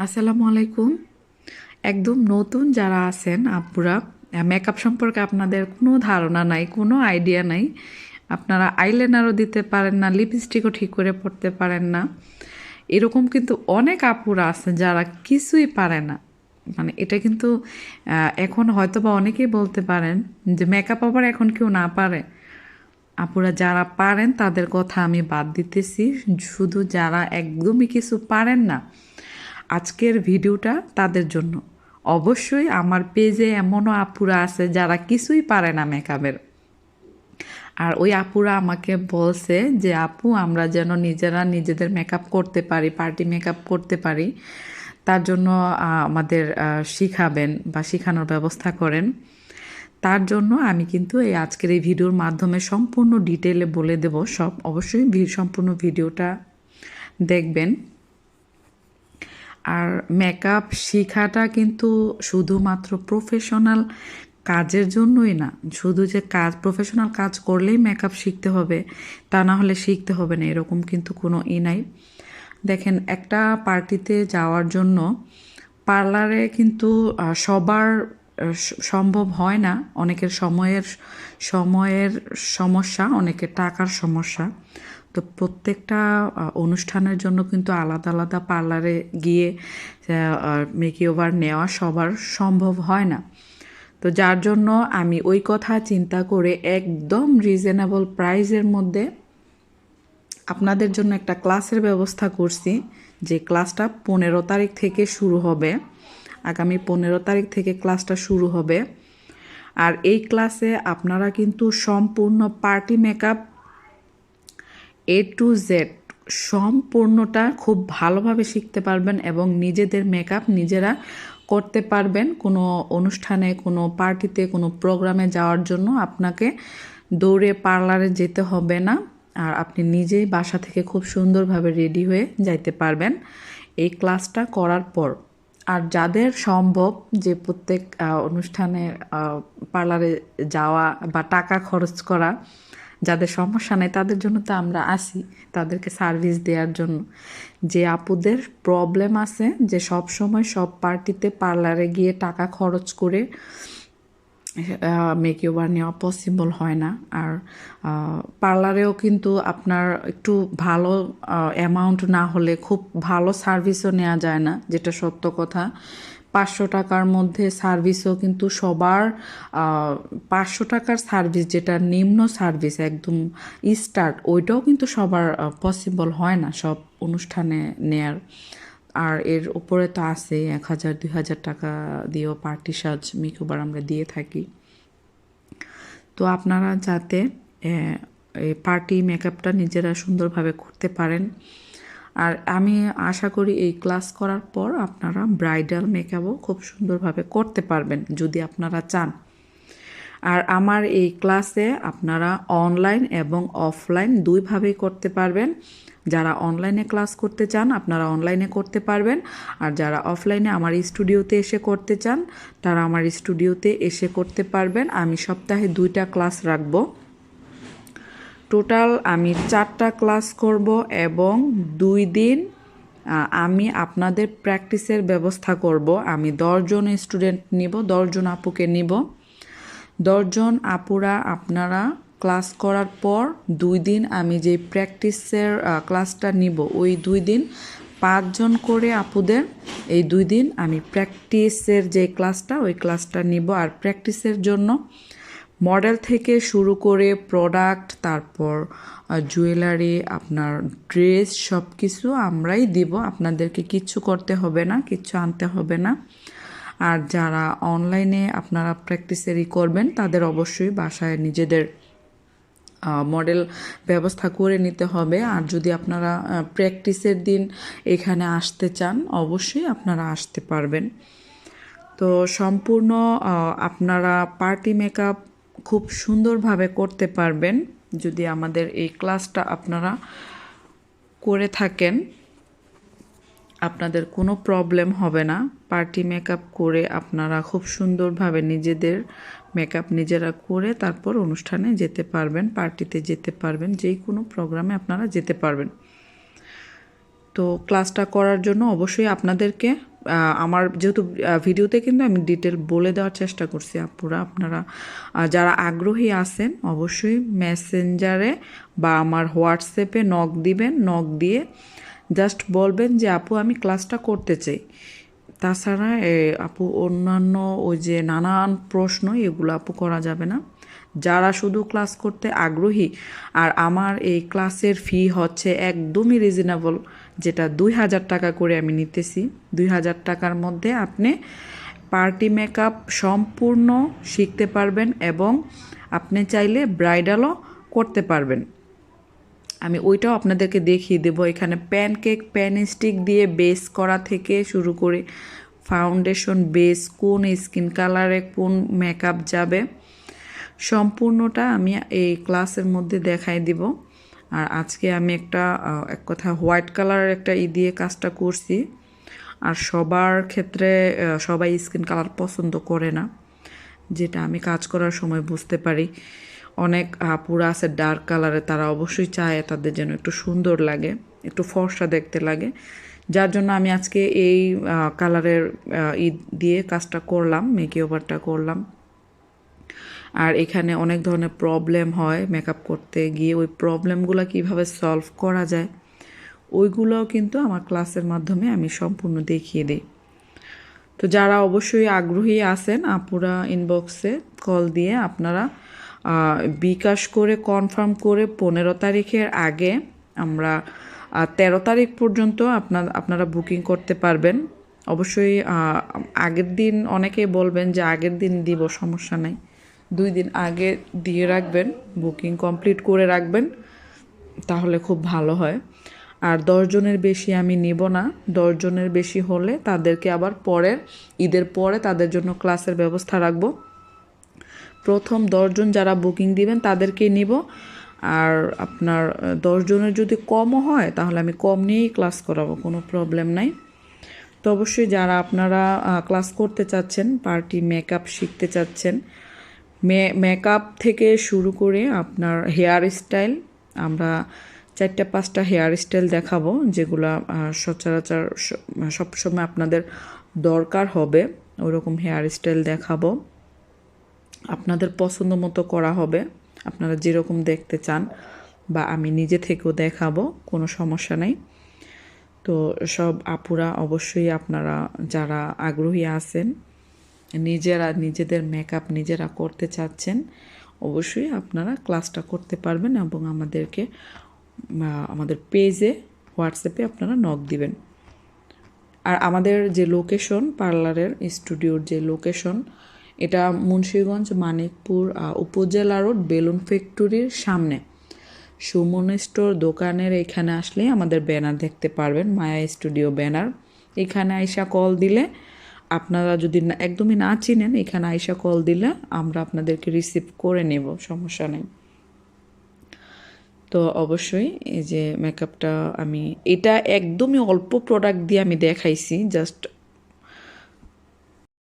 আসসালামু আলাইকুম। একদম নতুন যারা আছেন আপুরা, মেকআপ সম্পর্কে আপনাদের কোনো ধারণা নাই, কোনো আইডিয়া নাই। আপনারা আইলাইনারও দিতে পারেন না, লিপস্টিকও ঠিক করে পরতে পারেন না। এরকম কিন্তু অনেক আপুরা আছে যারা কিছুই পারে না। মানে এটা কিন্তু এখন হয়তো বা অনেকেই বলতে পারেন যে মেকআপ আবার এখন কেউ না পারে। আপুরা যারা পারেন তাদের কথা আমি বাদ দিতেছি, শুধু যারা একদমই কিছু পারেন না আজকের ভিডিওটা তাদের জন্য। অবশ্যই আমার পেজে এমনও আপুরা আছে যারা কিছুই পারে না মেকআপের, আর ওই আপুরা আমাকে বলছে যে আপু আমরা যেন নিজেরা নিজেদের মেকআপ করতে পারি, পার্টি মেকআপ করতে পারি, তার জন্য আমাদের শিখাবেন বা শেখানোর ব্যবস্থা করেন। তার জন্য আমি কিন্তু এই আজকের এই ভিডিওর মাধ্যমে সম্পূর্ণ ডিটেলে বলে দেব সব। অবশ্যই সম্পূর্ণ ভিডিওটা দেখবেন। আর মেকআপ শেখাটা কিন্তু শুধুমাত্র প্রফেশনাল কাজের জন্যই না, শুধু যে প্রফেশনাল কাজ করলেই মেকআপ শিখতে হবে তা না হলে শিখতে হবে না, এরকম কিন্তু কোনো নাই। দেখেন, একটা পার্টিতে যাওয়ার জন্য পার্লারে কিন্তু সবার সম্ভব হয় না। অনেকের সময়ের সমস্যা, অনেকের টাকার সমস্যা। তো প্রত্যেকটা অনুষ্ঠানের জন্য কিন্তু আলাদা আলাদা পার্লারে গিয়ে মেকওভার নেওয়া সবার সম্ভব হয় না। তো যার জন্য আমি ওই কথা চিন্তা করে একদম রিজনেবল প্রাইসের মধ্যে আপনাদের জন্য একটা ক্লাসের ব্যবস্থা করছি, যে ক্লাসটা 15 তারিখ থেকে শুরু হবে। আগামী 15 তারিখ থেকে ক্লাসটা শুরু হবে। আর এই ক্লাসে আপনারা কিন্তু সম্পূর্ণ party makeup A to Z সম্পূর্ণটা খুব ভালোভাবে শিখতে পারবেন এবং নিজেদের মেকআপ নিজেরা করতে পারবেন। কোনো অনুষ্ঠানে, কোনো পার্টিতে, কোনো প্রোগ্রামে যাওয়ার জন্য আপনাকে দৌড়ে পার্লারে যেতে হবে না, আর আপনি নিজেই বাসা থেকে খুব সুন্দরভাবে রেডি হয়ে যাইতে পারবেন এই ক্লাসটা করার পর। আর যাদের সম্ভব যে প্রত্যেক অনুষ্ঠানে পার্লারে যাওয়া বা টাকা খরচ করা, যাদের সমস্যা নেই তাদের জন্য তো আমরা আসি তাদেরকে সার্ভিস দেওয়ার জন্য। যে আপুদের প্রবলেম আছে যে সব সময় সব পার্টিতে পার্লারে গিয়ে টাকা খরচ করে মেকওভার নেওয়া পসিবল হয় না। আর পার্লারেও কিন্তু আপনার একটু ভালো অ্যামাউন্ট না হলে খুব ভালো সার্ভিসও নেওয়া যায় না, যেটা সত্য কথা। 500 টাকার মধ্যে সার্ভিসও কিন্তু সবার 500 টাকার সার্ভিস, যেটা নিম্ন সার্ভিস একদম স্টার্ট, ওইটাও কিন্তু সবার পসিবল হয় না সব অনুষ্ঠানে নেয়ার। আর এর উপরে তো আছে 1000-2000 টাকা দিয়েও পার্টি সাজ মেকওভার আমরা দিয়ে থাকি। তো আপনারা যাতে পার্টি মেকআপটা নিজেরা সুন্দরভাবে করতে পারেন। আর আমি আশা করি এই ক্লাস করার পর আপনারা ব্রাইডাল মেকআপও খুব সুন্দরভাবে করতে পারবেন যদি আপনারা চান। আর আমার এই ক্লাসে আপনারা অনলাইন এবং অফলাইন দুইভাবেই করতে পারবেন। যারা অনলাইনে ক্লাস করতে চান আপনারা অনলাইনে করতে পারবেন, আর যারা অফলাইনে আমার স্টুডিওতে এসে করতে চান তারা আমার স্টুডিওতে এসে করতে পারবেন। আমি সপ্তাহে 2টা ক্লাস রাখবো। টোটাল আমি 4টা ক্লাস করব এবং 2 দিন আমি আপনাদের প্র্যাকটিসের ব্যবস্থা করব। আমি 10 জন স্টুডেন্ট নিব, 10 জন আপুকে নিব। 10 জন আপুরা আপনারা ক্লাস করার পর 2 দিন আমি যে প্র্যাকটিসের ক্লাসটা নিব, ওই 2 দিন 5 জন করে আপুদের এই 2 দিন আমি প্র্যাকটিসের যে ক্লাসটা, ওই ক্লাসটা নিব। আর প্র্যাকটিসের জন্য মডেল থেকে শুরু করে প্রোডাক্ট, তারপর জুয়েলারি, আপনার ড্রেস, সব কিছু আমরাই দিব। আপনাদেরকে কিচ্ছু করতে হবে না, কিচ্ছু আনতে হবে না। আর যারা অনলাইনে আপনারা প্র্যাকটিসেরই করবেন তাদের অবশ্যই বাসায় নিজেদের মডেল ব্যবস্থা করে নিতে হবে। আর যদি আপনারা প্র্যাকটিসের দিন এখানে আসতে চান অবশ্যই আপনারা আসতে পারবেন। তো সম্পূর্ণ আপনারা পার্টি মেকআপ খুব সুন্দরভাবে করতে পারবেন যদি আমাদের এই ক্লাসটা আপনারা করে থাকেন। আপনাদের কোনো প্রবলেম হবে না। পার্টি মেকআপ করে আপনারা খুব সুন্দরভাবে নিজেদের মেকআপ নিজেরা করে তারপর অনুষ্ঠানে যেতে পারবেন, পার্টিতে যেতে পারবেন, যে কোনো প্রোগ্রামে আপনারা যেতে পারবেন। তো ক্লাসটা করার জন্য অবশ্যই আপনাদেরকে আমার যেহেতু ভিডিওতে কিন্তু আমি ডিটেল বলে দেওয়ার চেষ্টা করছি আপুরা, আপনারা যারা আগ্রহী আছেন অবশ্যই মেসেঞ্জারে বা আমার হোয়াটসঅ্যাপে নক দিবেন, নক দিয়ে জাস্ট বলবেন যে আপু আমি ক্লাসটা করতে চাই। তাছাড়া আপু অন্যান্য ওই যে নানান প্রশ্ন এগুলো আপু করা যাবে না। যারা শুধু ক্লাস করতে আগ্রহী, আর আমার এই ক্লাসের ফি হচ্ছে একদমই রিজনেবল, যেটা 2000 টাকা করে আমি নিতেছি। 2000 টাকার মধ্যে আপনি পার্টি মেকআপ সম্পূর্ণ শিখতে পারবেন এবং আপনি চাইলে ব্রাইডালও করতে পারবেন। আমি ওইটাও আপনাদেরকে দেখিয়ে দেব। এখানে প্যানকেক, প্যান স্টিক দিয়ে বেস করা থেকে শুরু করে ফাউন্ডেশন, বেস, কোন স্কিন কালারে কোন মেকআপ যাবে সম্পূর্ণটা আমি এই ক্লাসের মধ্যে দেখাই দিব। আর আজকে আমি এক কথা হোয়াইট কালারের একটা দিয়ে কাজটা করছি। আর সবার ক্ষেত্রে সবাই স্কিন কালার পছন্দ করে না, যেটা আমি কাজ করার সময় বুঝতে পারি। অনেক আপুরা আছে ডার্ক কালারে, তারা অবশ্যই চায় তাদের যেন একটু সুন্দর লাগে, একটু ফর্সা দেখতে লাগে। যার জন্য আমি আজকে এই কালারের দিয়ে কাজটা করলাম, মেকওভারটা করলাম। আর এখানে অনেক ধরনের প্রবলেম হয় মেকআপ করতে গিয়ে, ওই প্রবলেমগুলো কিভাবে সলভ করা যায় ওইগুলোও কিন্তু আমার ক্লাসের মাধ্যমে আমি সম্পূর্ণ দেখিয়ে দিই। তো যারা অবশ্যই আগ্রহী আছেন আপুরা ইনবক্সে কল দিয়ে আপনারা বিকাশ করে কনফার্ম করে 15 তারিখের আগে আমরা 13 তারিখ পর্যন্ত আপনারা বুকিং করতে পারবেন। অবশ্যই আগের দিন অনেকেই বলবেন যে আগের দিন দিব, সমস্যা নাই, 2 দিন আগে দিয়ে রাখবেন, বুকিং কমপ্লিট করে রাখবেন, তাহলে খুব ভালো হয়। আর 10 জনের বেশি আমি নিব না। 10 জনের বেশি হলে তাদেরকে আবার ঈদের পরে তাদের জন্য ক্লাসের ব্যবস্থা রাখবো। প্রথম 10 জন যারা বুকিং দিবেন তাদেরকেই নিব। আর আপনার 10 জনের যদি কমও হয় তাহলে আমি কম নিয়েই ক্লাস করাবো, কোনো প্রবলেম নাই। তো অবশ্যই যারা আপনারা ক্লাস করতে চাচ্ছেন, পার্টি মেকআপ শিখতে চাচ্ছেন, মেকআপ থেকে শুরু করে আপনার হেয়ার স্টাইল, আমরা 4-5টা হেয়ার স্টাইল দেখাবো যেগুলো সচরাচর সবসময় আপনাদের দরকার হবে, ওরকম হেয়ার স্টাইল দেখাবো। আপনাদের পছন্দ মতো করা হবে, আপনারা যেরকম দেখতে চান, বা আমি নিজে থেকেও দেখাবো, কোনো সমস্যা নেই। তো সব আপুরা অবশ্যই আপনারা যারা আগ্রহী আছেন, নিজেদের মেকআপ নিজেরা করতে চাচ্ছেন, অবশ্যই আপনারা ক্লাসটা করতে পারবেন এবং আমাদের পেজে হোয়াটসঅ্যাপে আপনারা নক দিবেন। আর আমাদের যে লোকেশন, পার্লারের স্টুডিওর যে লোকেশন, এটা মুন্সিগঞ্জ মানিকপুর উপজেলা রোড, বেলুন ফ্যাক্টরির সামনে সুমন স্টোর দোকানের এখানে আসলেই আমাদের ব্যানার দেখতে পারবেন, মায়া স্টুডিও ব্যানার। এখানে আইসা কল দিলে, আপনারা যদি একদমই না চিনেন, এখানে আইসা কল দিলে আমরা আপনাদেরকে রিসিভ করে নেব, সমস্যা নেই। তো অবশ্যই এই যে মেকআপটা এটা একদমই অল্প প্রোডাক্ট দিয়ে আমি দেখাইছি, জাস্ট